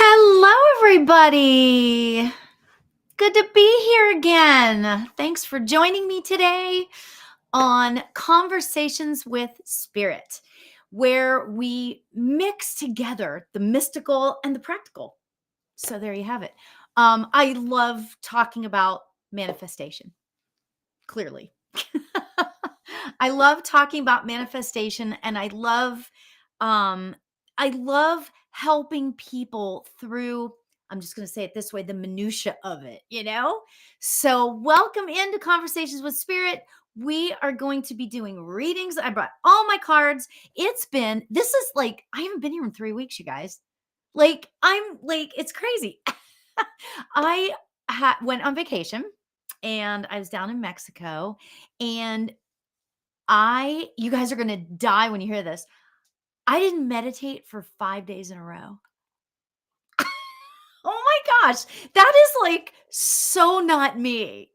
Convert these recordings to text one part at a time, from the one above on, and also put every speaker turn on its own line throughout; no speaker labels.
Hello, everybody. Good to be here again. Thanks for joining me today on Conversations with Spirit, where we mix together the mystical and the practical. So there you have it. I love talking about manifestation, clearly. I love talking about manifestation, and um I love helping people through, I'm just going to say it this way, the minutia of it. So welcome into Conversations with Spirit. We are going to be doing readings. I brought all my cards. This is like, I haven't been here in 3 weeks, you guys. It's crazy. I went on vacation and I was down in Mexico, and you guys are going to die when you hear this. I didn't meditate for 5 days in a row. Oh my gosh, that is like so not me.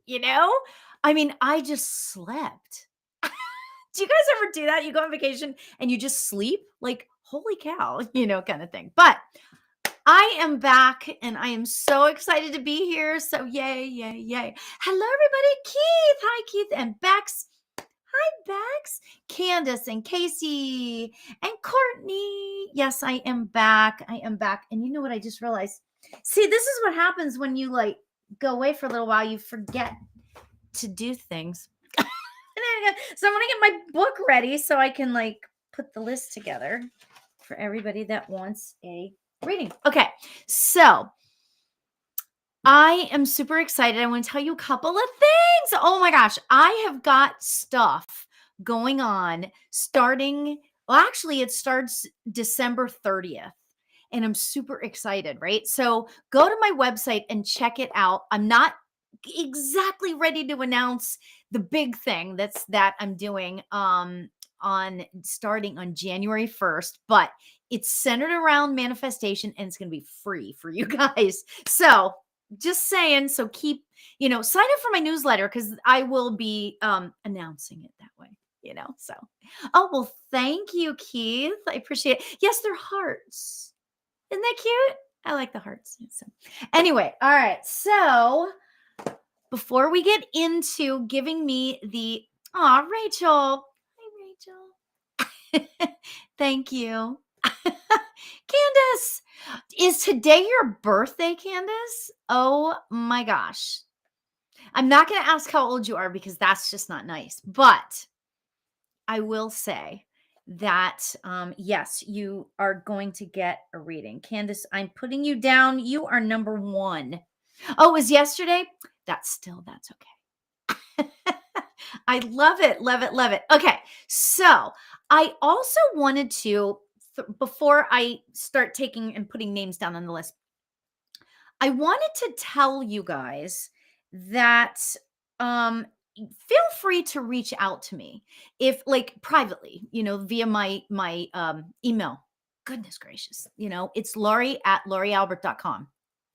I mean, I just slept. Do you guys ever do that? You go on vacation and you just sleep? Like, holy cow, kind of thing. But I am back and I am so excited to be here. So yay, yay, yay. Hello, everybody. Keith. Hi, Keith and Bex. Hi, Bex. Candace and Casey and Courtney. Yes, I am back. I am back. And you know what I just realized? See, this is what happens when you go away for a little while. You forget to do things. So I'm going to get my book ready so I can put the list together for everybody that wants a reading. Okay, so I am super excited. I want to tell you a couple of things. Oh my gosh, I have got stuff going on starting. Well, actually, it starts December 30th. And I'm super excited, right? So go to my website and check it out. I'm not exactly ready to announce the big thing that I'm doing on starting on January 1st, but it's centered around manifestation and it's going to be free for you guys. So just saying, so sign up for my newsletter because I will be announcing it that way. So oh well, thank you, Keith. I appreciate it. Yes, they're hearts. Isn't that cute? I like the hearts. So anyway, all right. So before we get into giving me Rachel. Hi, Rachel. Thank you. Candace, is today your birthday, Candace? Oh my gosh. I'm not going to ask how old you are because that's just not nice. But I will say that, yes, you are going to get a reading. Candace, I'm putting you down. You are number 1. Oh, it was yesterday? That's okay. I love it, love it, love it. Okay, so I also wanted to, before I start taking and putting names down on the list, I wanted to tell you guys that feel free to reach out to me if privately, via my email. Goodness gracious, it's Lauri@laurialbert.com.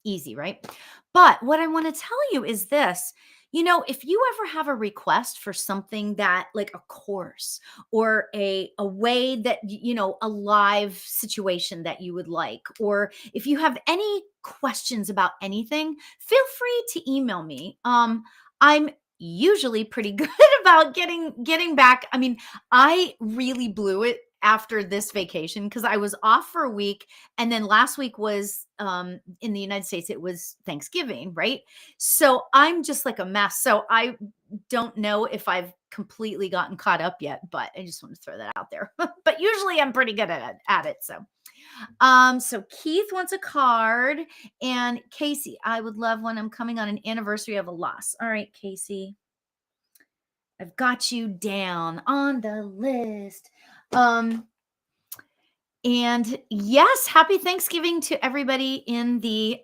Easy, right? But what I want to tell you is this. If you ever have a request for something that like a course or a way that a live situation that you would like, or if you have any questions about anything, feel free to email me. I'm usually pretty good about getting back. I mean, I really blew it after this vacation because I was off for a week, and then last week was in the United States, it was Thanksgiving, right? So I'm just like a mess. So I don't know if I've completely gotten caught up yet, but I just want to throw that out there. But usually I'm pretty good at it. So Keith wants a card, and Casey, I would love one. I'm coming on an anniversary of a loss. All right, Casey, I've got you down on the list. And yes, happy Thanksgiving to everybody in the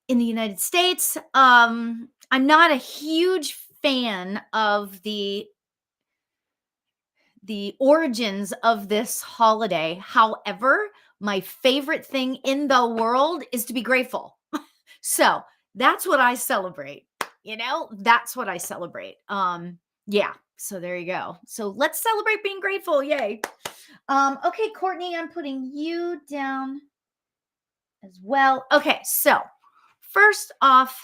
United States. I'm not a huge fan of the origins of this holiday. However, my favorite thing in the world is to be grateful. So that's what I celebrate. That's what I celebrate. Yeah. So there you go. So let's celebrate being grateful. Yay. Okay, Courtney, I'm putting you down. as well. Okay, so first off,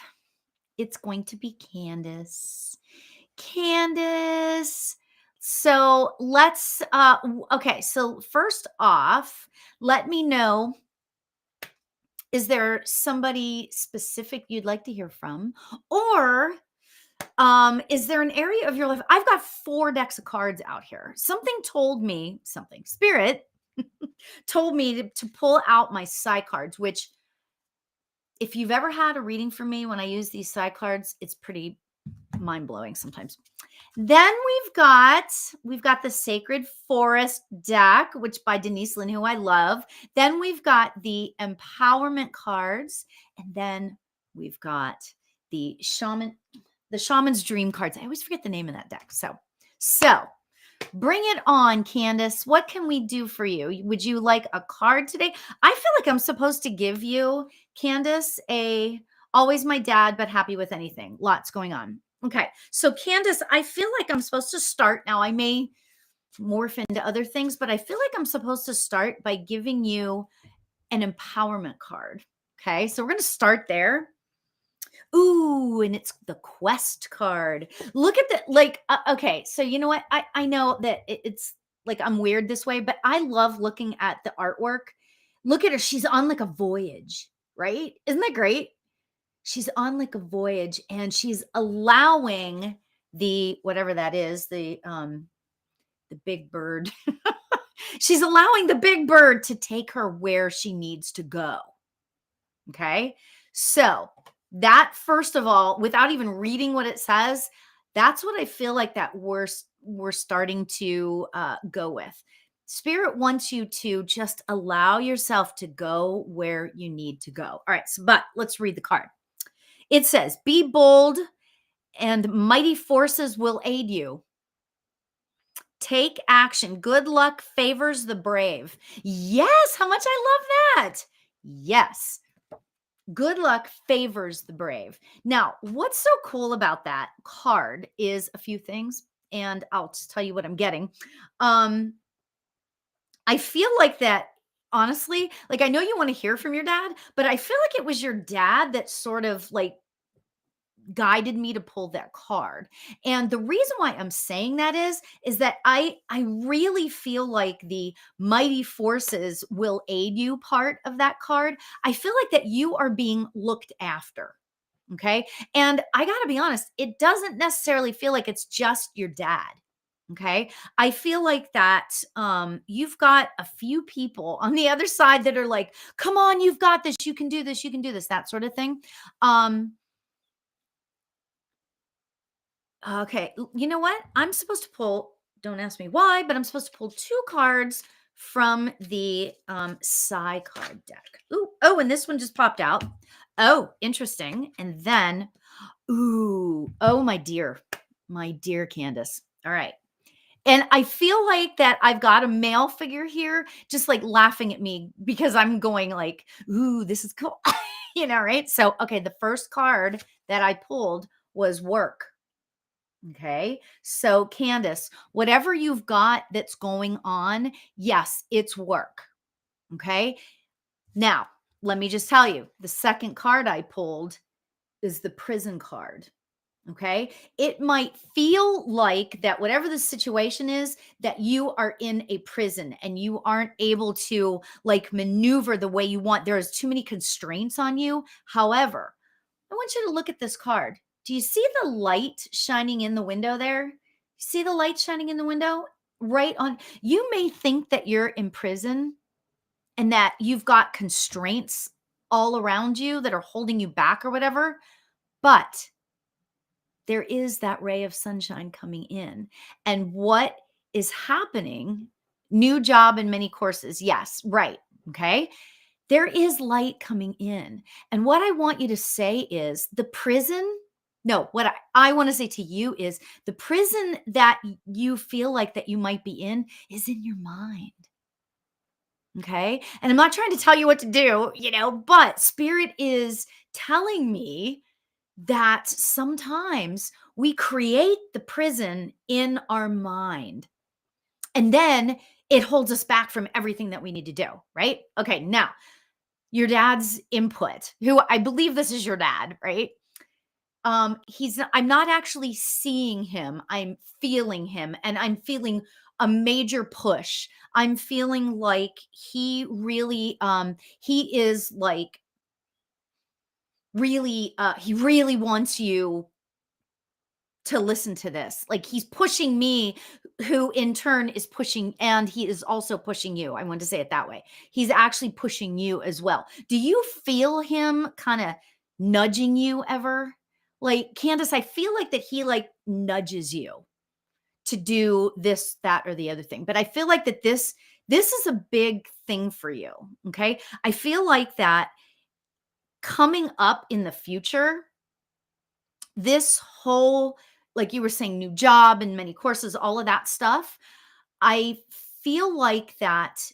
it's going to be Candace. Candace. So let's okay, so first off, let me know, is there somebody specific you'd like to hear from? Or is there an area of your life? I've got 4 decks of cards out here. Something told me, something spirit told me to pull out my side cards, which if you've ever had a reading from me when I use these side cards, it's pretty mind-blowing sometimes. Then we've got the Sacred Forest deck, which by Denise Lynn, who I love. Then we've got the empowerment cards, and then we've got the shaman's dream cards. I always forget the name of that deck. So bring it on, Candace. What can we do for you? Would you like a card today? I feel like I'm supposed to give you, Candace, a always my dad, but happy with anything. Lots going on. Okay. So, Candace, I feel like I'm supposed to start. Now, I may morph into other things, but I feel like I'm supposed to start by giving you an empowerment card. Okay. So, we're going to start there. Ooh, and it's the quest card. Look at the okay, so you know what? I know that it's like I'm weird this way, but I love looking at the artwork. Look at her. She's on like a voyage, right? Isn't that great? She's on like a voyage and she's allowing the whatever that is, the big bird. She's allowing the big bird to take her where she needs to go. Okay. So that, first of all, without even reading what it says, that's what I feel like that we're starting to go with. Spirit wants you to just allow yourself to go where you need to go. All right. So, but let's read the card. It says, be bold and mighty forces will aid you. Take action. Good luck favors the brave. Yes. How much I love that. Yes. Good luck favors the brave. Now, what's so cool about that card is a few things, and I'll just tell you what I'm getting. I feel like that, honestly, like I know you want to hear from your dad, but I feel like it was your dad that sort of like guided me to pull that card. And the reason why I'm saying that is that I really feel like the mighty forces will aid you part of that card. I feel like that you are being looked after. Okay? And I got to be honest, it doesn't necessarily feel like it's just your dad. Okay? I feel like that you've got a few people on the other side that are like, "Come on, you've got this. You can do this. You can do this." That sort of thing. Um Okay, you know what? I'm supposed to pull, don't ask me why, but I'm supposed to pull 2 cards from the side card deck. Ooh, oh, and this one just popped out. Oh, interesting. And then, ooh, oh, my dear Candace. All right. And I feel like that I've got a male figure here just like laughing at me because I'm going like, ooh, this is cool. Right? So, okay, the first card that I pulled was work. Okay. So, Candace, whatever you've got that's going on, yes, it's work. Okay. Now, let me just tell you, the second card I pulled is the prison card. Okay. It might feel like that whatever the situation is, that you are in a prison and you aren't able to like maneuver the way you want. There's too many constraints on you. However, I want you to look at this card. Do you see the light shining in the window there? See the light shining in the window? Right on. You may think that you're in prison and that you've got constraints all around you that are holding you back or whatever, but there is that ray of sunshine coming in. And what is happening? New job and many courses. Yes, right. Okay. There is light coming in. And what I want you to say is the prison. No, what I want to say to you is the prison that you feel like that you might be in is in your mind. Okay. And I'm not trying to tell you what to do, but spirit is telling me that sometimes we create the prison in our mind and then it holds us back from everything that we need to do. Right. Okay. Now, your dad's input, who I believe this is your dad, right? I'm not actually seeing him. I'm feeling him, and I'm feeling a major push. I'm feeling like he is like really he really wants you to listen to this. Like he's pushing me, who in turn is pushing, and he is also pushing you. I want to say it that way. He's actually pushing you as well. Do you feel him kind of nudging you ever? Like Candace, I feel like that he like nudges you to do this, that, or the other thing. But I feel like that this is a big thing for you. Okay. I feel like that coming up in the future, this whole, like you were saying, new job and many courses, all of that stuff, I feel like that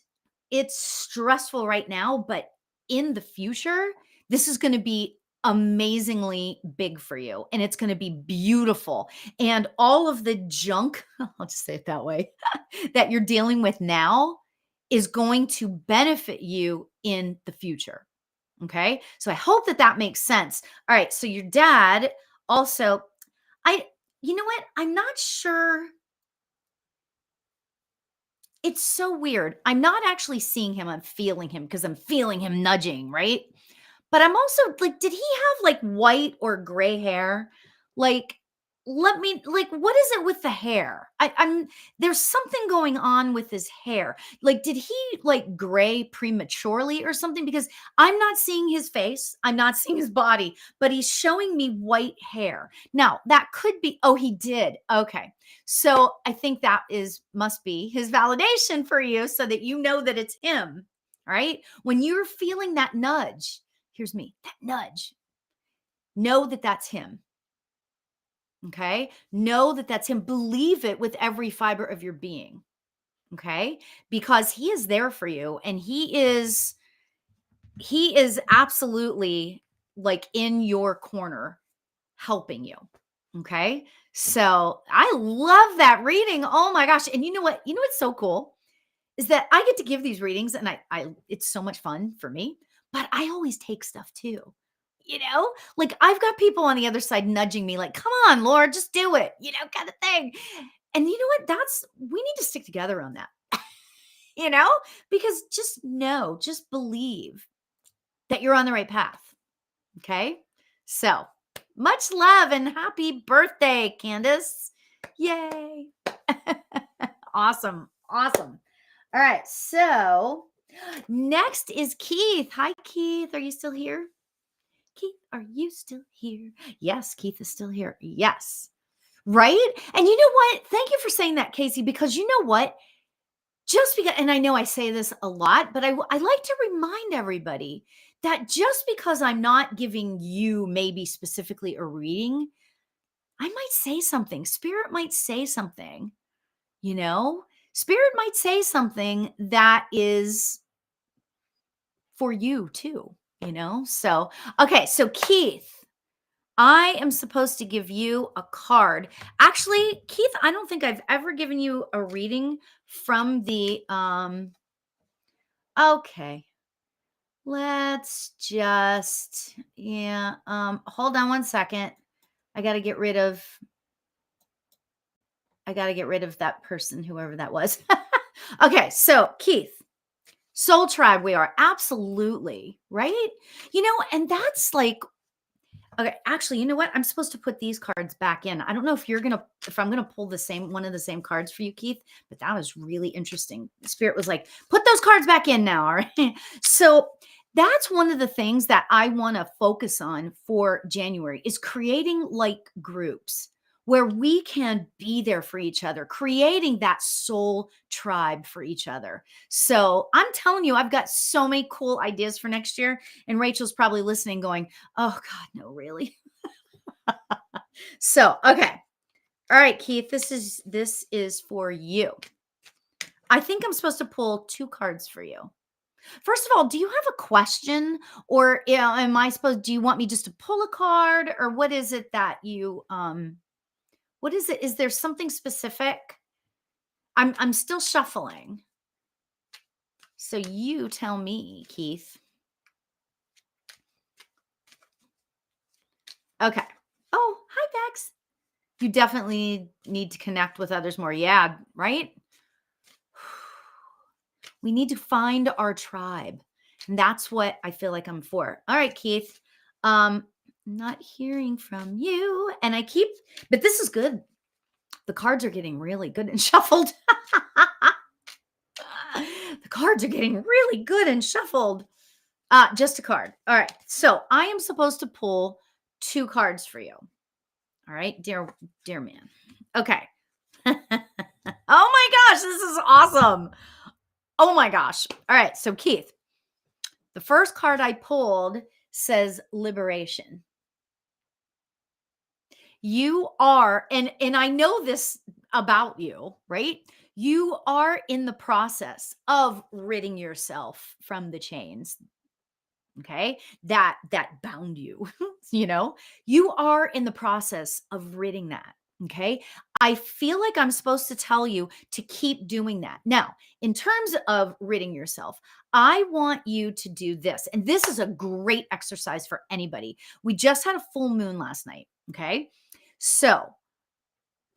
it's stressful right now, but in the future, this is going to be amazingly big for you, and it's going to be beautiful. And all of the junk, I'll just say it that way, that you're dealing with now is going to benefit you in the future. Okay. So I hope that that makes sense. All right. So your dad also, I, you know what? I'm not sure. It's so weird. I'm not actually seeing him. I'm feeling him because I'm feeling him nudging, right? But I'm also like, did he have like white or gray hair? Like, let me like, what is it with the hair? I'm there's something going on with his hair. Like, did he like gray prematurely or something? Because I'm not seeing his face, I'm not seeing his body, but he's showing me white hair. Now, that could be, oh, he did. Okay. So I think that is must be his validation for you so that you know that it's him. All right. When you're feeling that nudge, here's me, that nudge. Know that that's him. Okay. Know that that's him. Believe it with every fiber of your being. Okay. Because he is there for you, and he is absolutely like in your corner helping you. Okay. So I love that reading. Oh my gosh. And you know what? You know what's so cool is that I get to give these readings, and I it's so much fun for me, but I always take stuff too. You know, like I've got people on the other side nudging me, like, come on, Laura, just do it, kind of thing. And you know what? We need to stick together on that, you know, because just know, just believe that you're on the right path. Okay. So much love and happy birthday, Candace. Yay. Awesome. Awesome. All right. So next is Keith. Hi, Keith. Are you still here? Keith, are you still here? Yes, Keith is still here. Yes. Right? And you know what? Thank you for saying that, Casey, because you know what? Just because, and I know I say this a lot, but I like to remind everybody that just because I'm not giving you maybe specifically a reading, I might say something. Spirit might say something, you know? Spirit might say something that is for you too, you know? So, okay, so Keith, I am supposed to give you a card. Actually, Keith, I don't think I've ever given you a reading from the okay. Let's just yeah, hold on one second. I got to get rid of that person, whoever that was. Okay, so Keith, Soul Tribe, we are absolutely, right? And that's like, okay, actually, you know what? I'm supposed to put these cards back in. I don't know if I'm gonna pull the same one of the same cards for you, Keith, but that was really interesting. Spirit was like, put those cards back in now. All right. So that's one of the things that I want to focus on for January is creating like groups where we can be there for each other, creating that soul tribe for each other. So I'm telling you, I've got so many cool ideas for next year. And Rachel's probably listening, going, oh God, no, really? So, okay. All right, Keith, this is for you. I think I'm supposed to pull 2 cards for you. First of all, do you have a question, or do you want me just to pull a card, or what is it that what is it? Is there something specific? I'm still shuffling. So you tell me, Keith. Okay. Oh, hi, Bex. You definitely need to connect with others more. Yeah, right? We need to find our tribe. And that's what I feel like I'm for. All right, Keith. Not hearing from you. And I keep, but this is good. The cards are getting really good and shuffled. The cards are getting really good and shuffled. Just a card. All right. So I am supposed to pull 2 cards for you. All right, dear man. Okay. Oh my gosh, this is awesome. Oh my gosh. All right. So Keith, the first card I pulled says liberation. You are, and I know this about you, right? You are in the process of ridding yourself from the chains, okay? That bound you, you know? You are in the process of ridding that, okay? I feel like I'm supposed to tell you to keep doing that. Now, in terms of ridding yourself, I want you to do this. And this is a great exercise for anybody. We just had a full moon last night, okay? So,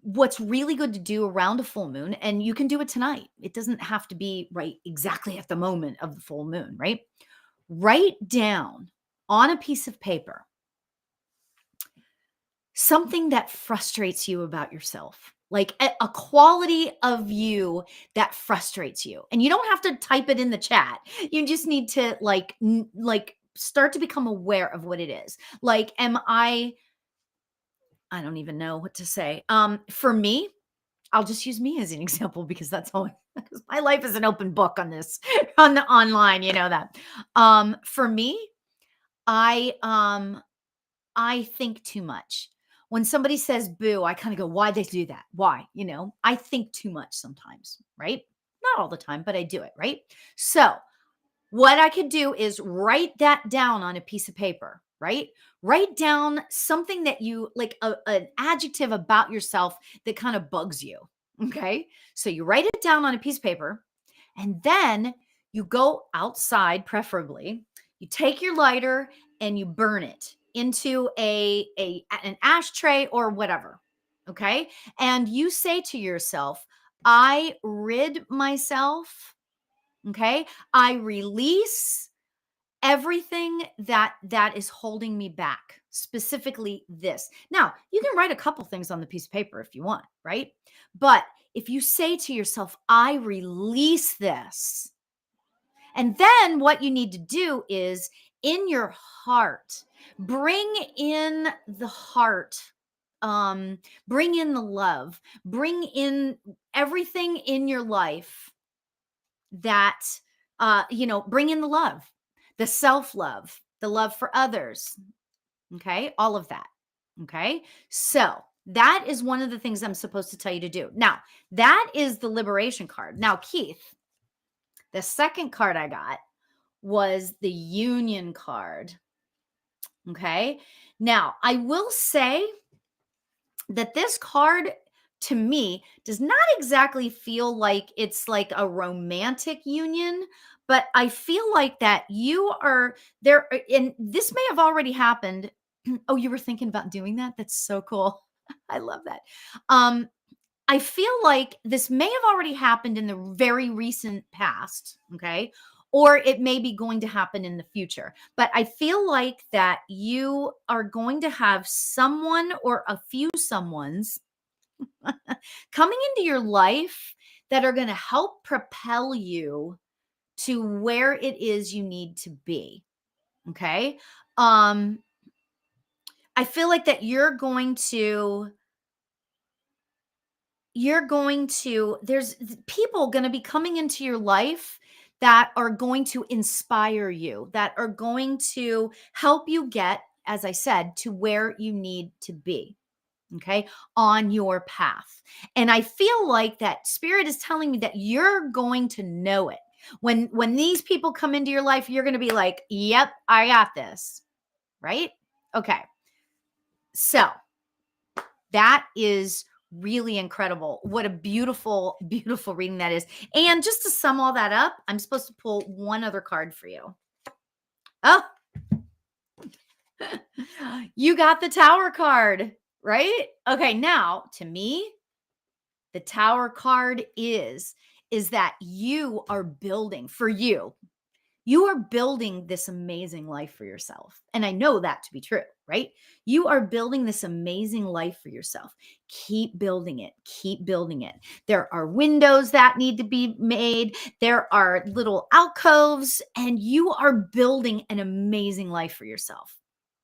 what's really good to do around a full moon, and you can do it tonight. It doesn't have to be right exactly at the moment of the full moon, right? Write down on a piece of paper something that frustrates you about yourself, like a quality of you that frustrates you. And you don't have to type it in the chat. You just need to like start to become aware of what it is. Like, I don't even know what to say. For me, I'll just use me as an example because that's all because my life is an open book on this on the online, you know that. For me, I I think too much. When somebody says boo, I kind of go, why they do that? Why? You know, I think too much sometimes, right? Not all the time, but I do it, right? So, what I could do is write that down on a piece of paper, right? Write down something that you like, an adjective about yourself that kind of bugs you. Okay. So you write it down on a piece of paper and then you go outside, preferably. You take your lighter and you burn it into an ashtray or whatever. Okay. And you say to yourself, I rid myself. Okay. I release everything that is holding me back, specifically this. Now, you can write a couple things on the piece of paper if you want, right? But if you say to yourself, I release this, and then what you need to do is in your heart, bring in the heart, bring in the love, bring in everything in your life that bring in the love, the self-love, the love for others, okay? All of that, okay? So, that is one of the things I'm supposed to tell you to do. Now, that is the liberation card. Now, Keith, the second card I got was the union card, okay? Now, I will say that this card to me does not exactly feel like it's like a romantic union, but I feel like that you are there, and this may have already happened. Oh, you were thinking about doing that? That's so cool. I love that. um I feel like this may have already happened in the very recent past, okay? Or it may be going to happen in the future. But I feel like that you are going to have someone or a few someones coming into your life that are going to help propel you to where it is you need to be. Okay? Um I feel like that there's people going to be coming into your life that are going to inspire you, that are going to help you get, as I said, to where you need to be, okay, on your path. And I feel like that spirit is telling me that you're going to know it. When these people come into your life, you're going to be like, "Yep, I got this." Right? Okay. So, that is really incredible. What a beautiful, beautiful reading that is. And just to sum all that up, I'm supposed to pull one other card for you. Oh, You got the Tower card, right? Okay, now to me, the Tower card is that you are building for you. You are building this amazing life for yourself. And I know that to be true, right? You are building this amazing life for yourself. Keep building it. Keep building it. There are windows that need to be made, there are little alcoves, and you are building an amazing life for yourself.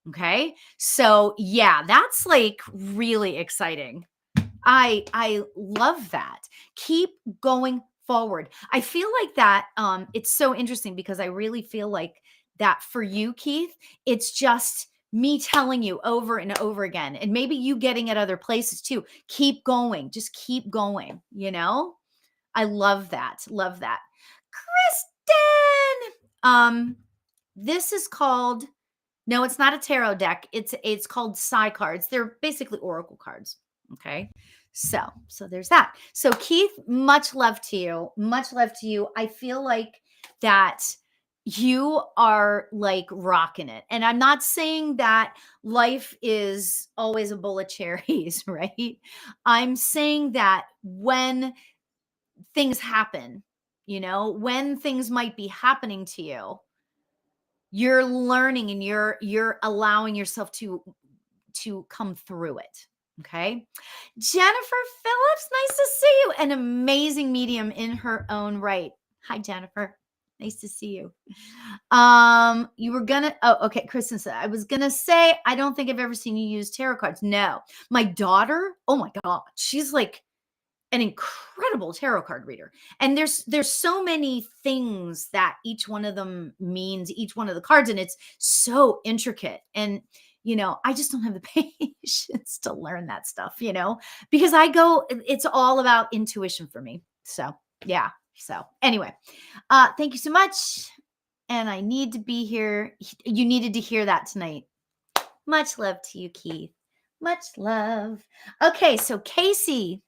Okay. So, yeah, that's like really exciting. I love that. Keep going forward. I feel like that it's so interesting because I really feel like that for you, Keith, it's just me telling you over and over again, and maybe you getting at other places too. Keep going. Just keep going, you know? I love that. Love that. Kristen. This is called, no, it's not a tarot deck. It's called Psi cards. They're basically oracle cards. Okay. So there's that. So Keith, much love to you. Much love to you. I feel like that you are like rocking it. And I'm not saying that life is always a bowl of cherries, right? I'm saying that when things happen, when things might be happening to you, you're learning and you're allowing yourself to come through it. Okay. Jennifer Phillips, nice to see you. An amazing medium in her own right. Hi, Jennifer. Nice to see you. You were gonna, oh, okay. Kristen said, I was gonna say, I don't think I've ever seen you use tarot cards. No. My daughter, oh my God, she's like an incredible tarot card reader. And there's so many things that each one of them means, each one of the cards, and it's so intricate. And I just don't have the patience to learn that stuff, because it's all about intuition for me. So, yeah. So, anyway, thank you so much. And I need to be here. You needed to hear that tonight. Much love to you, Keith. Much love. Okay, so Casey.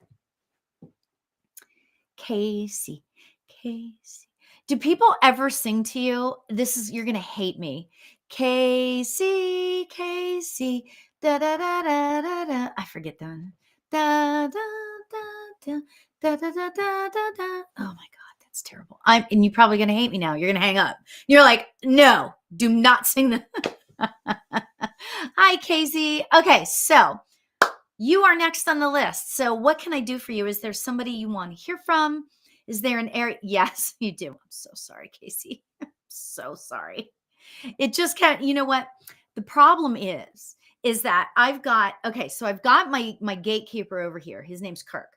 Casey. Do people ever sing to you? You're going to hate me. Casey, da da da da da da. I forget them. Da da da da da da da da da da. Oh my God, that's terrible. And you're probably going to hate me now. You're going to hang up. You're like, no, do not sing the. Hi, Casey. Okay, so you are next on the list. So what can I do for you? Is there somebody you want to hear from? Is there an area? Yes, you do. I'm so sorry, Casey. I'm so sorry. It just can't, you know what? The problem is that I've got my gatekeeper over here. His name's Kirk.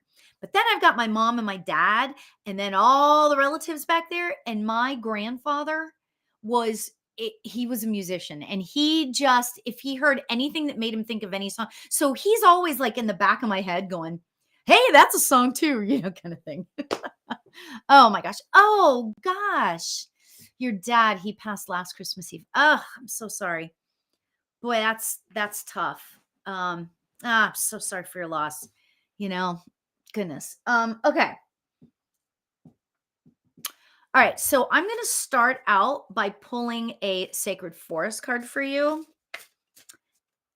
But then I've got my mom and my dad, and then all the relatives back there. And my grandfather he was a musician, and if he heard anything that made him think of any song, so he's always like in the back of my head going, hey, that's a song too, kind of thing. Oh my gosh. Oh gosh. Your dad, he passed last Christmas Eve. Oh, I'm so sorry. Boy, that's tough. I'm so sorry for your loss. Goodness. Okay. All right, so I'm going to start out by pulling a sacred forest card for you.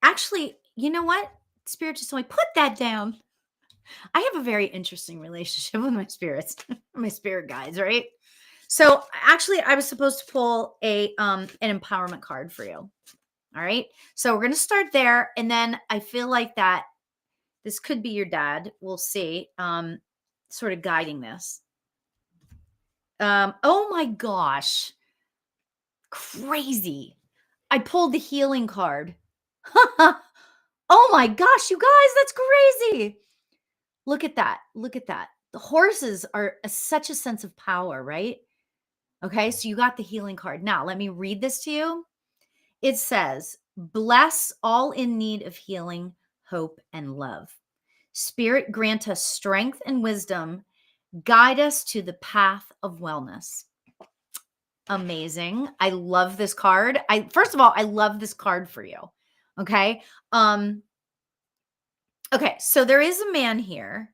Actually, you know what? Spirit just told me, put that down. I have a very interesting relationship with my spirits, my spirit guides, right? So actually, I was supposed to pull an empowerment card for you. All right. So we're going to start there. And then I feel like that this could be your dad. We'll see. Sort of guiding this. Oh my gosh. Crazy. I pulled the healing card. Oh my gosh, you guys, that's crazy. Look at that. Look at that. The horses are such a sense of power, right? Okay, so you got the healing card. Now, let me read this to you. It says, bless all in need of healing, hope, and love. Spirit, grant us strength and wisdom. Guide us to the path of wellness. Amazing. I love this card. First of all, I love this card for you. Okay. Okay. So there is a man here,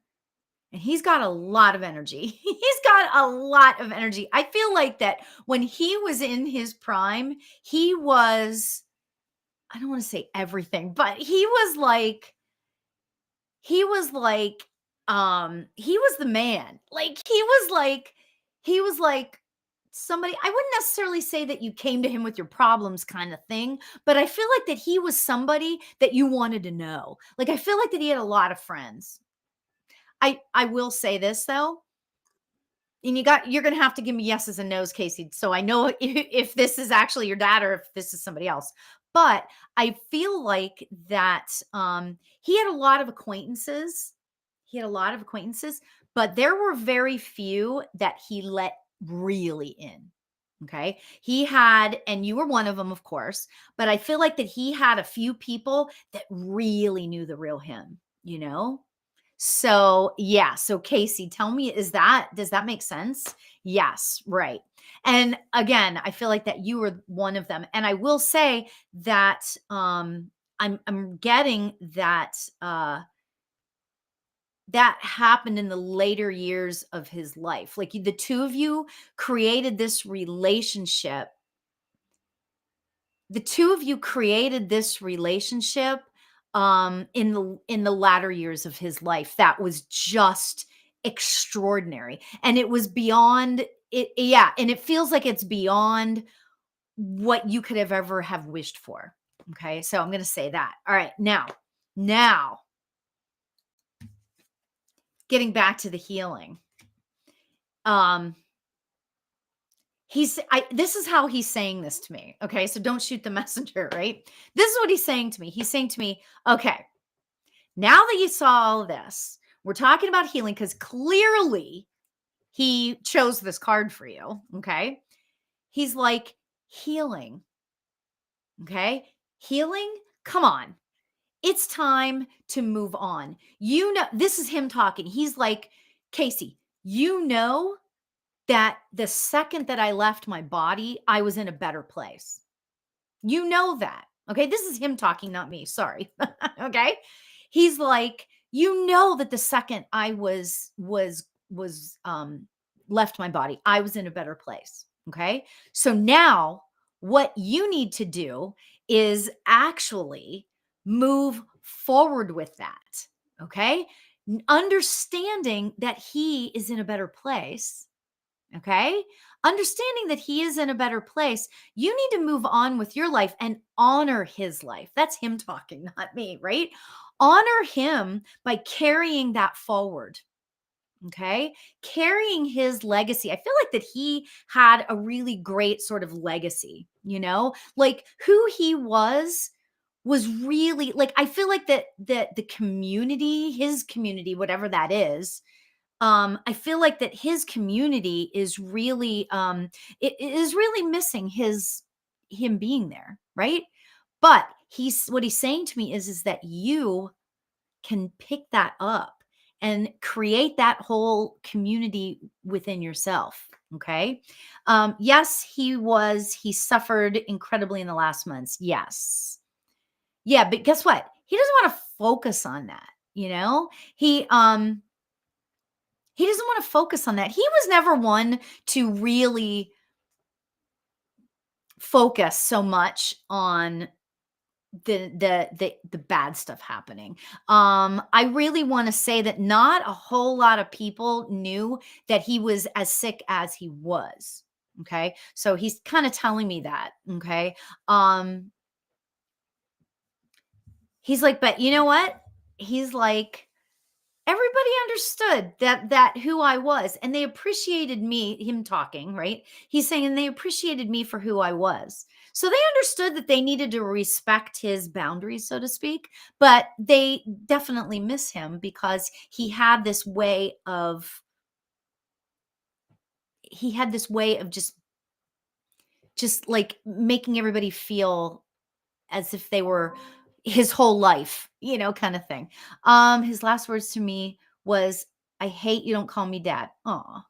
and he's got a lot of energy. He's got a lot of energy. I feel like that when he was in his prime, he was I don't want to say everything, but he was the man. Like he was like somebody. I wouldn't necessarily say that you came to him with your problems kind of thing, but I feel like that he was somebody that you wanted to know. Like I feel like that he had a lot of friends. I will say this though, and you're gonna have to give me yeses and nos, Casey. So I know if this is actually your dad or if this is somebody else. But I feel like that he had a lot of acquaintances. He had a lot of acquaintances, but there were very few that he let really in. Okay. He had, and you were one of them, of course, but I feel like that he had a few people that really knew the real him, you know? So, yeah. So, Casey, tell me, does that make sense? Yes, right. And again, I feel like that you were one of them. And I will say that I'm getting that that happened in the later years of his life. Like the two of you created this relationship. The two of you created this relationship in the latter years of his life that was just extraordinary, and it was beyond it. Yeah, and it feels like it's beyond what you could have ever have wished for. Okay, so I'm going to say that. All right, now getting back to the healing. um this is how he's saying this to me. Okay, so don't shoot the messenger, right? This is what he's saying to me. He's saying to me, okay, now that you saw all of this, we're talking about healing because clearly he chose this card for you. Okay. He's like, healing. Okay. Healing. Come on. It's time to move on. You know, this is him talking. He's like, Casey, you know that the second that I left my body, I was in a better place. You know that. Okay. This is him talking, not me. Sorry. Okay. He's like, you know that the second I was left my body, I was in a better place. Okay. So now what you need to do is actually move forward with that. Okay. Understanding that he is in a better place. Okay. Understanding that he is in a better place, you need to move on with your life and honor his life. That's him talking, not me, right? Honor him by carrying that forward. Okay. Carrying his legacy. I feel like that he had a really great sort of legacy, like who he was really like, I feel like that the community, his community, whatever that is, I feel like that his community is really it is really missing him being there, right? But he's what he's saying to me is that you can pick that up and create that whole community within yourself. Okay. Yes, he suffered incredibly in the last months. Yes. Yeah, but guess what? He doesn't want to focus on that, he he doesn't want to focus on that. He was never one to really focus so much on the bad stuff happening. I really want to say that not a whole lot of people knew that he was as sick as he was. Okay? So he's kind of telling me that, okay? He's like, but you know what? He's like, everybody understood that who I was, and they appreciated me, him talking, right? He's saying, and they appreciated me for who I was. So they understood that they needed to respect his boundaries, so to speak, but they definitely miss him because he had this way of just like making everybody feel as if they were his whole life, kind of thing. His last words to me was, "I hate you don't call me dad." Oh,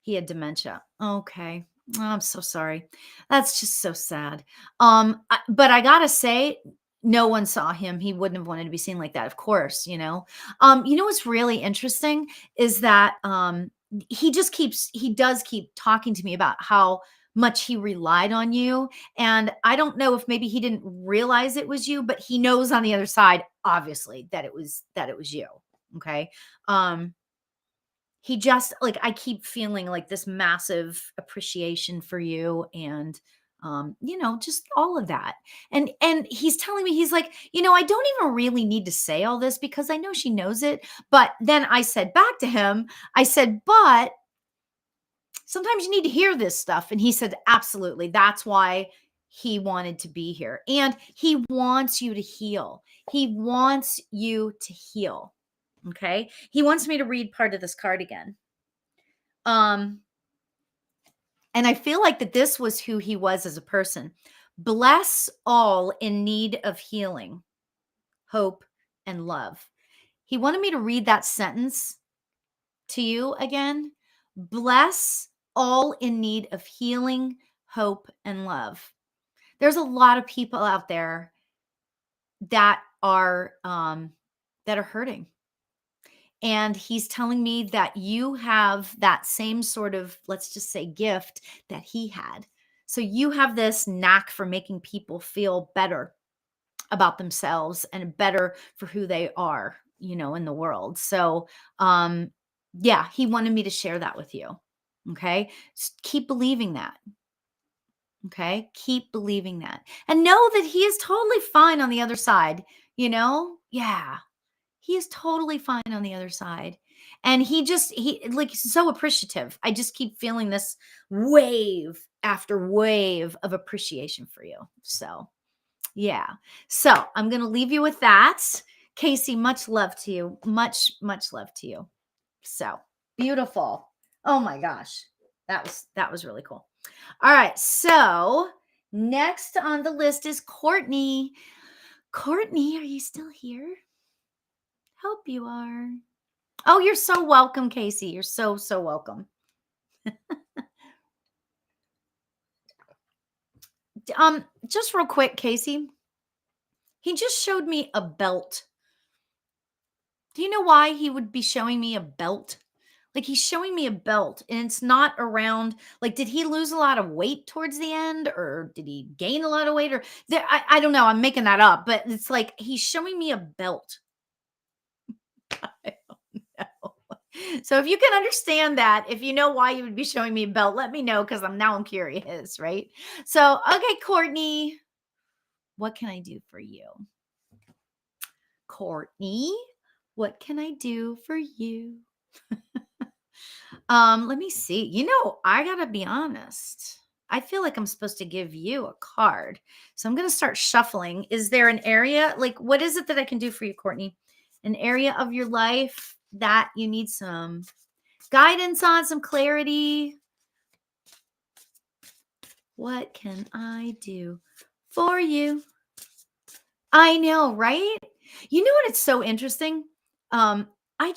he had dementia. Okay. Oh, I'm so sorry. That's just so sad. But I gotta say, no one saw him. He wouldn't have wanted to be seen like that, of course, what's really interesting is that he does keep talking to me about how much he relied on you. And I don't know if maybe he didn't realize it was you, but he knows on the other side, obviously, that it was you. Okay. Um, he just like I keep feeling like this massive appreciation for you and just all of that. And he's telling me he's like, I don't even really need to say all this because I know she knows it. But then I said back to him, I said, "But sometimes you need to hear this stuff." And he said, "Absolutely. That's why he wanted to be here. And he wants you to heal. He wants you to heal." Okay? He wants me to read part of this card again. Um, and I feel like that this was who he was as a person. Bless all in need of healing, hope, and love. He wanted me to read that sentence to you again. Bless all in need of healing, hope, and love. There's a lot of people out there that are hurting. And he's telling me that you have that same sort of, let's just say, gift that he had. So you have this knack for making people feel better about themselves and better for who they are, in the world. So, yeah, he wanted me to share that with you. Okay. Keep believing that. Okay. Keep believing that. And know that he is totally fine on the other side. Yeah. He is totally fine on the other side. And he like so appreciative. I just keep feeling this wave after wave of appreciation for you. So, yeah. So, I'm going to leave you with that. Casey, much love to you. Much, much love to you. So, beautiful. Oh my gosh. That was really cool. All right. So, next on the list is Courtney. Courtney, are you still here? Hope you are. Oh, you're so welcome, Casey. You're so, so welcome. Just real quick, Casey. He just showed me a belt. Do you know why he would be showing me a belt? Like he's showing me a belt and it's not around, like, did he lose a lot of weight towards the end or did he gain a lot of weight or I don't know. I'm making that up, but it's like he's showing me a belt. I don't know. So if you can understand that, if you know why you would be showing me a belt, let me know because I'm curious, right? So, okay, Courtney, what can I do for you? Courtney, what can I do for you? Let me see. I gotta be honest. I feel like I'm supposed to give you a card. So I'm gonna start shuffling. Is there an area, like what is it that I can do for you, Courtney? An area of your life that you need some guidance on, some clarity? What can I do for you? I know, right? You know what? It's so interesting. Um, I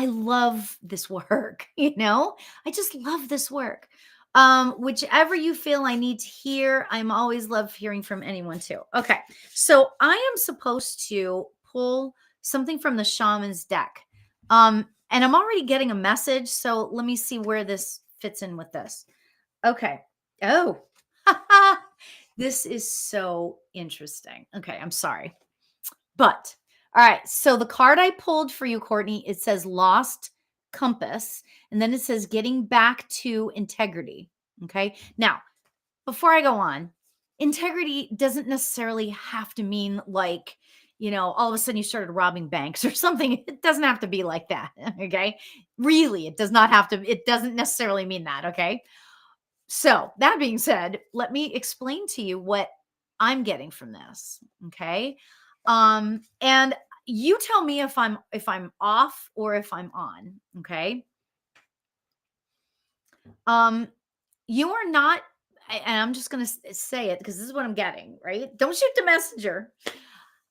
love this work, I just love this work. Whichever you feel I need to hear, I'm always love hearing from anyone too. Okay. So I am supposed to pull something from the shaman's deck. And I'm already getting a message. So let me see where this fits in with this. Okay. Oh, this is so interesting. Okay, I'm sorry. But all right, so the card I pulled for you, Courtney, it says lost compass, and then it says getting back to integrity. Okay. Now, before I go on, integrity doesn't necessarily have to mean like, all of a sudden you started robbing banks or something. It doesn't have to be like that. Okay. Really, it doesn't necessarily mean that. Okay. So, that being said, let me explain to you what I'm getting from this, okay? And you tell me if I'm off or if I'm on, okay? Um you are not and I'm just going to say it because this is what I'm getting, right? Don't shoot the messenger.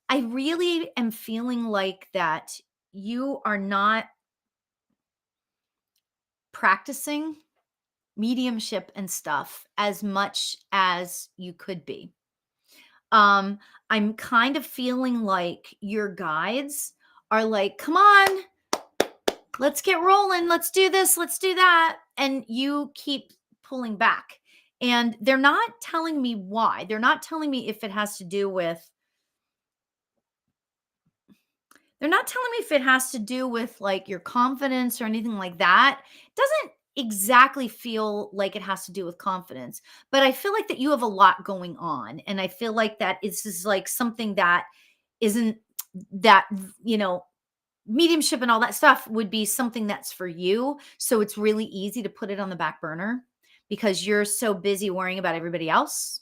I really am feeling like that you are not practicing mediumship and stuff as much as you could be. Um, I'm kind of feeling like your guides are like, come on, let's get rolling. Let's do this. Let's do that. And you keep pulling back. And they're not telling me why. They're not telling me if it has to do with They're not telling me if it has to do with like your confidence or anything like that. It doesn't exactly feel like it has to do with confidence, but I feel like that you have a lot going on. And I feel like that it's just like something that isn't that, you know, mediumship and all that stuff would be something that's for you. So it's really easy to put it on the back burner because you're so busy worrying about everybody else.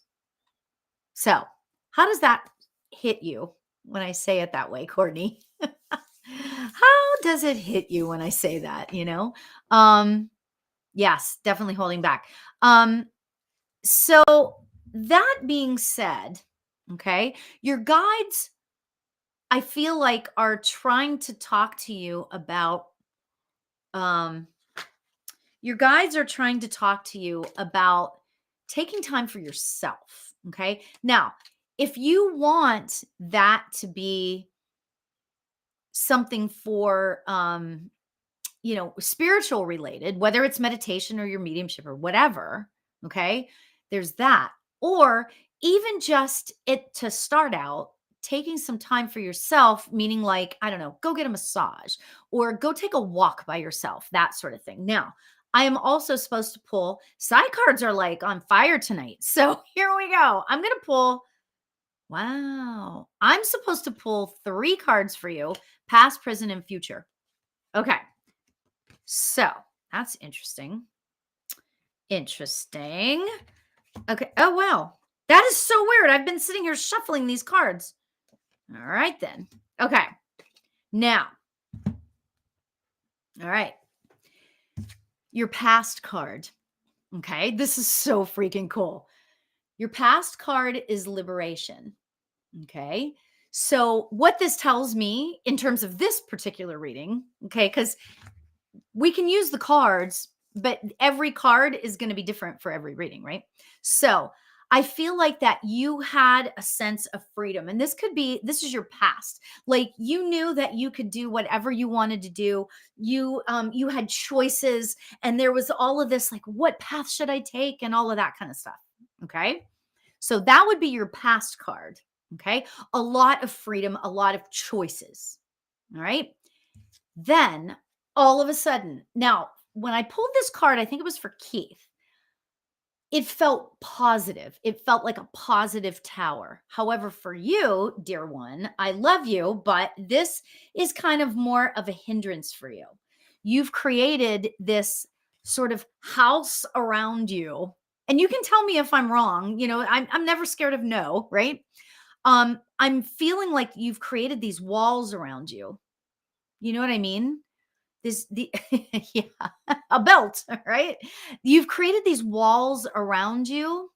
So, how does that hit you when I say it that way, Courtney? How does it hit you when I say that, you know? Um, yes, definitely holding back. Um, so that being said, okay, your guides, I feel like are trying to talk to you about um your guides are trying to talk to you about taking time for yourself, okay? Now, if you want that to be something for you know, spiritual related, whether it's meditation or your mediumship or whatever, okay? There's that. Or even just it to start out, taking some time for yourself, meaning like, I don't know, go get a massage or go take a walk by yourself, that sort of thing. Now, I am also supposed to pull side cards are like on fire tonight. So here we go. I'm going to pull, wow. I'm supposed to pull 3 cards for you, past, present, and future. Okay. So that's interesting. Interesting. Okay. Oh, wow. That is so weird. I've been sitting here shuffling these cards. All right, then. Okay. Now, all right. Your past card. Okay. This is so freaking cool. Your past card is liberation. Okay. So, what this tells me in terms of this particular reading, okay, because we can use the cards, but every card is going to be different for every reading, right? So I feel like that you had a sense of freedom, and this is your past. Like you knew that you could do whatever you wanted to do. You had choices, and there was all of this like, what path should I take, and all of that kind of stuff. Okay, so that would be your past card. Okay, a lot of freedom, a lot of choices. All right. Then all of a sudden, now when I pulled this card, I think it was for Keith, it felt positive. It felt like a positive tower. However, for you, dear one, I love you, but this is kind of more of a hindrance for you. You've created this sort of house around you. And you can tell me if I'm wrong. You know, I'm never scared of no, right? I'm feeling like you've created these walls around you. You know what I mean? This the yeah, a belt, right? You've created these walls around you,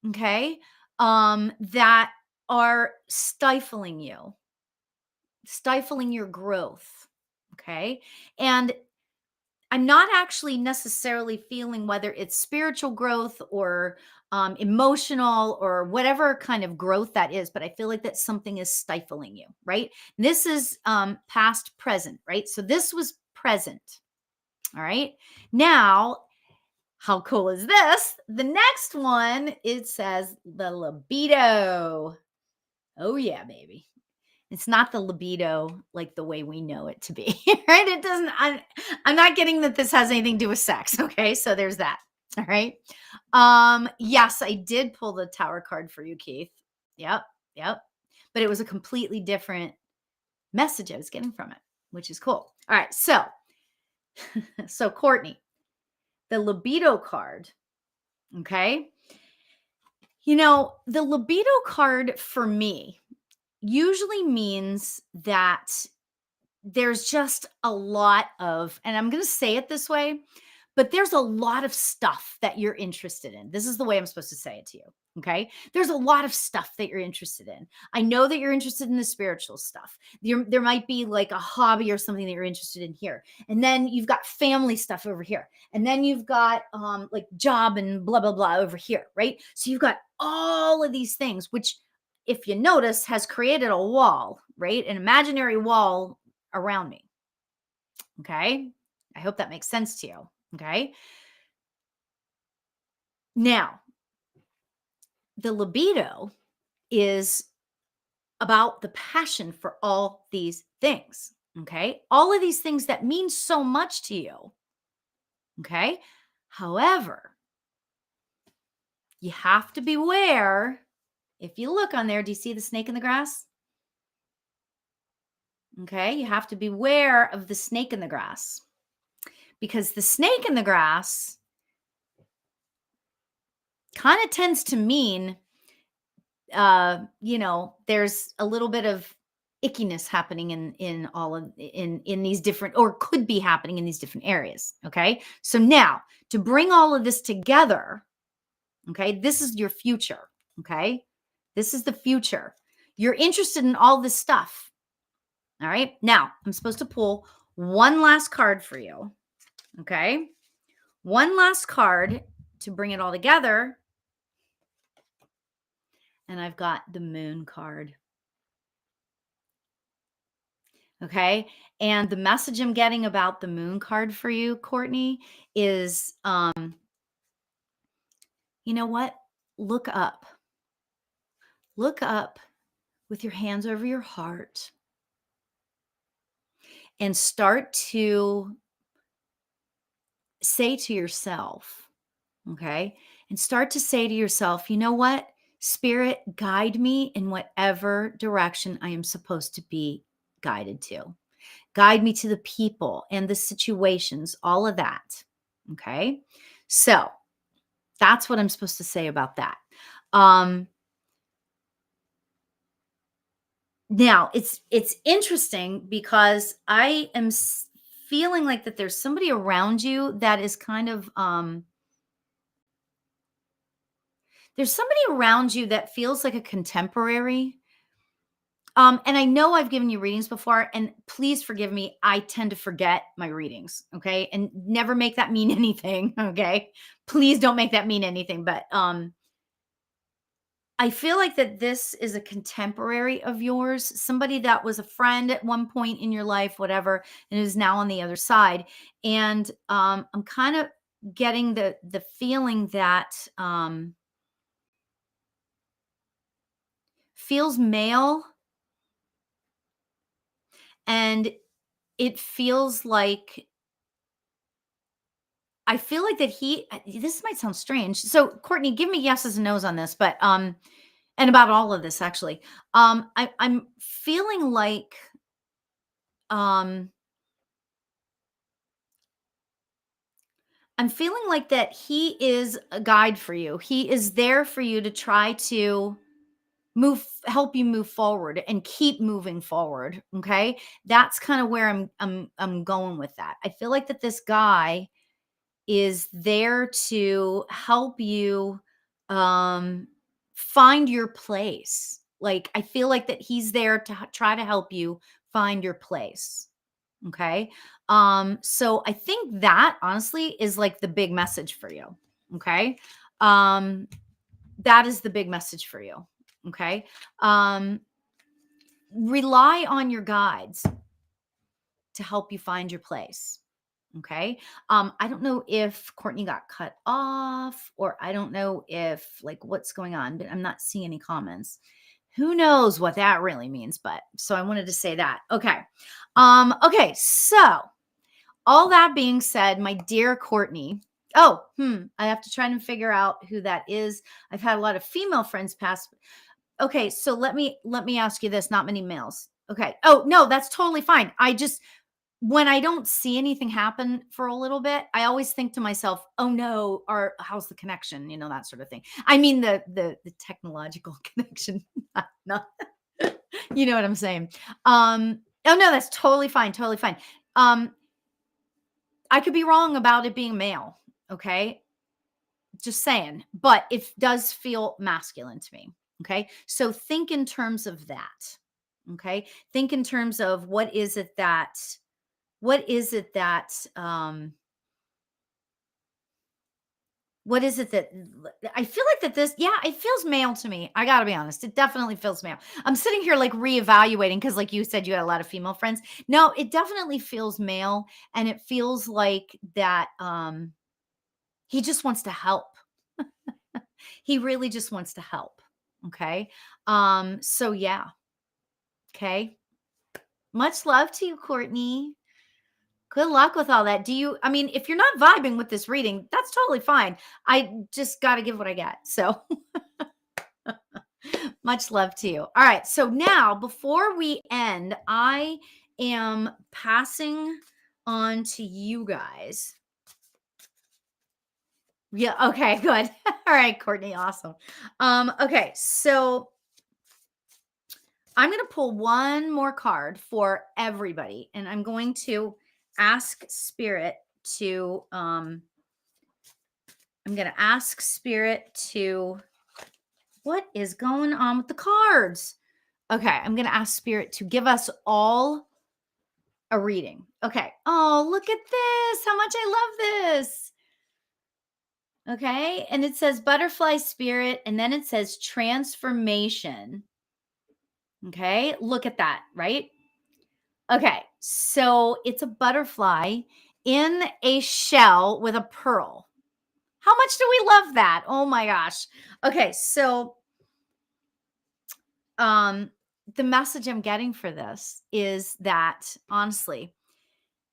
okay, that are stifling your growth, okay? And I'm not actually necessarily feeling whether it's spiritual growth or emotional or whatever kind of growth that is, but I feel like that something is stifling you, right? This is past, present, right? So this was present. All right. Now, how cool is this? The next one, it says the libido. Oh, yeah, baby. It's not the libido like the way we know it to be, right? It doesn't, I'm not getting that this has anything to do with sex. Okay. So there's that. All right. Yes, I did pull the tower card for you, Keith. Yep. Yep. But it was a completely different message I was getting from it, which is cool. All right. So Courtney, the libido card, okay? You know, the libido card for me usually means that there's just a lot of, and I'm going to say it this way, but there's a lot of stuff that you're interested in. This is the way I'm supposed to say it to you. Okay. There's a lot of stuff that you're interested in. I know that you're interested in the spiritual stuff. There might be like a hobby or something that you're interested in here. And then you've got family stuff over here. And then you've got like job and blah, blah, blah over here. Right. So you've got all of these things, which if you notice has created a wall, right? An imaginary wall around me. Okay. I hope that makes sense to you. Okay. Now, the libido is about the passion for all these things. Okay. All of these things that mean so much to you. Okay. However, you have to beware. If you look on there, do you see the snake in the grass? Okay. You have to beware of the snake in the grass because the snake in the grass kind of tends to mean there's a little bit of ickiness happening in all of in these different, or could be happening in these different areas. Okay. So now to bring all of this together, okay, this is your future. Okay. This is the future. You're interested in all this stuff. All right. Now I'm supposed to pull one last card for you. Okay. One last card to bring it all together. And I've got the moon card. Okay. And the message I'm getting about the moon card for you, Courtney, is you know what? Look up. Look up with your hands over your heart and start to say to yourself, okay? And start to say to yourself, you know what? Spirit, guide me in whatever direction I am supposed to be guided to. Guide me to the people and the situations, all of that. Okay. So that's what I'm supposed to say about that. Um, Now it's interesting because I am feeling like that there's somebody around you that is kind of there's somebody around you that feels like a contemporary. And I know I've given you readings before, and please forgive me. I tend to forget my readings, okay? And never make that mean anything, okay? Please don't make that mean anything. But I feel like that this is a contemporary of yours, somebody that was a friend at one point in your life, whatever, and is now on the other side. And I'm kind of getting the feeling that feels male, and it feels like I feel like that this might sound strange. So Courtney, give me yeses and nos on this, but and about all of this actually. I'm feeling like um I'm feeling like that he is a guide for you. He is there for you to try to help you move forward and keep moving forward, okay? That's kind of where I'm going with that. I feel like that this guy is there to help you um find your place. Like I feel like that he's there to try to help you find your place. Okay. So I think that honestly is like the big message for you. Okay. Um, that is the big message for you. Okay. Um, Rely on your guides to help you find your place. Okay. I don't know if Courtney got cut off, or I don't know if like what's going on, but I'm not seeing any comments. Who knows what that really means, but so I wanted to say that. Okay. Okay, so all that being said, my dear Courtney. Oh, I have to try and figure out who that is. I've had a lot of female friends pass. Okay, so let me ask you this, not many males. Okay. Oh, no, that's totally fine. I just when I don't see anything happen for a little bit, I always think to myself, "Oh no, or how's the connection?" That sort of thing. I mean the technological connection, not you know what I'm saying. Oh no, that's totally fine, totally fine. Um, I could be wrong about it being male, okay? Just saying, but it does feel masculine to me, okay? So think in terms of that, okay? Think in terms of what is it that what is it that I feel like that this yeah, it feels male to me. I got to be honest. It definitely feels male. I'm sitting here like reevaluating cuz like you said you had a lot of female friends. No, it definitely feels male, and it feels like that he just wants to help. He really just wants to help. Okay. So yeah. Okay. Much love to you, Courtney. Good luck with all that. I mean, if you're not vibing with this reading, that's totally fine. I just got to give what I get. So much love to you. All right. So now, before we end, I am passing on to you guys. Yeah. Okay. Good. All right, Courtney. Awesome. Okay. So I'm going to pull one more card for everybody, and I'm going to ask Spirit to, I'm going to ask Spirit to, what is going on with the cards? Okay. I'm going to ask Spirit to give us all a reading. Okay. Oh, look at this. How much I love this. Okay. And it says butterfly spirit, and then it says transformation. Okay. Look at that, right? Okay. So it's a butterfly in a shell with a pearl. How much do we love that? Oh my gosh. Okay. So, the message I'm getting for this is that, honestly,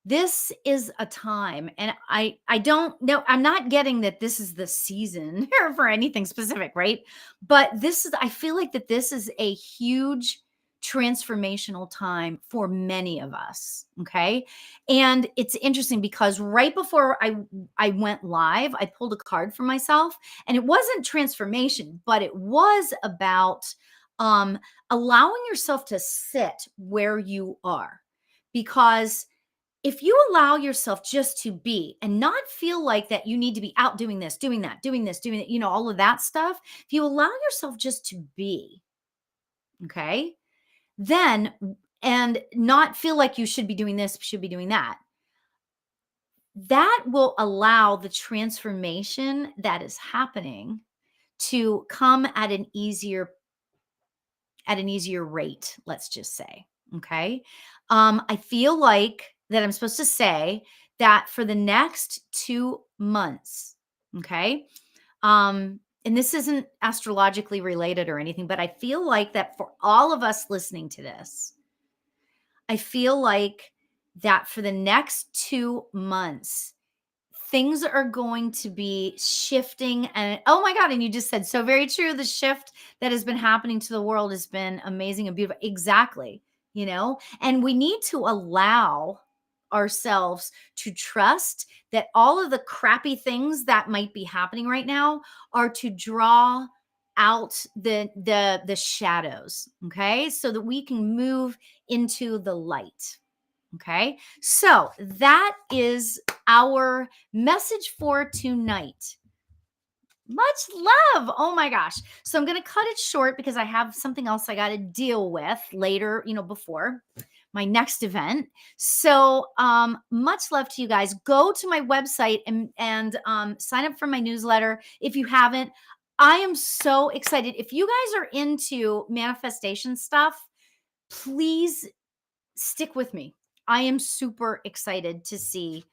this is a time, and I don't know, I'm not getting that this is the season or for anything specific, right? But this is, I feel like that this is a huge transformational time for many of us, okay? And it's interesting because right before I went live, I pulled a card for myself, and it wasn't transformation, but it was about um allowing yourself to sit where you are, because if you allow yourself just to be and not feel like that you need to be out doing this, doing that, doing this, doing that, all of that stuff, if you allow yourself just to be, okay, then, and not feel like you should be doing this, should be doing that, that will allow the transformation that is happening to come at an easier rate, let's just say. Okay. I feel like that I'm supposed to say that for the next 2 months, okay. And this isn't astrologically related or anything, but I feel like that for all of us listening to this, I feel like that for the next 2 months, things are going to be shifting. And oh my God, and you just said so very true. The shift that has been happening to the world has been amazing and beautiful. Exactly. And we need to allow ourselves to trust that all of the crappy things that might be happening right now are to draw out the shadows, okay, so that we can move into the light. Okay. So that is our message for tonight. Much love. Oh my gosh. So I'm going to cut it short because I have something else I got to deal with later, before my next event. So much love to you guys. Go to my website and sign up for my newsletter if you haven't. I am so excited. If you guys are into manifestation stuff, please stick with me. I am super excited to see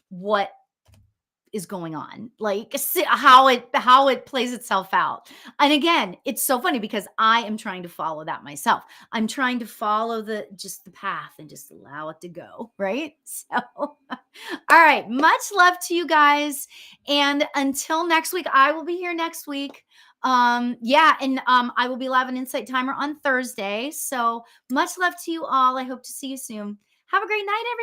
what is going on, like how it plays itself out. And again, it's so funny because I am trying to follow that myself. I'm trying to follow the path and just allow it to go, right? So all right, much love to you guys, and until next week, I will be here next week. Yeah, and I will be live on Insight Timer on Thursday. So much love to you all. I hope to see you soon. Have a great night, everyone.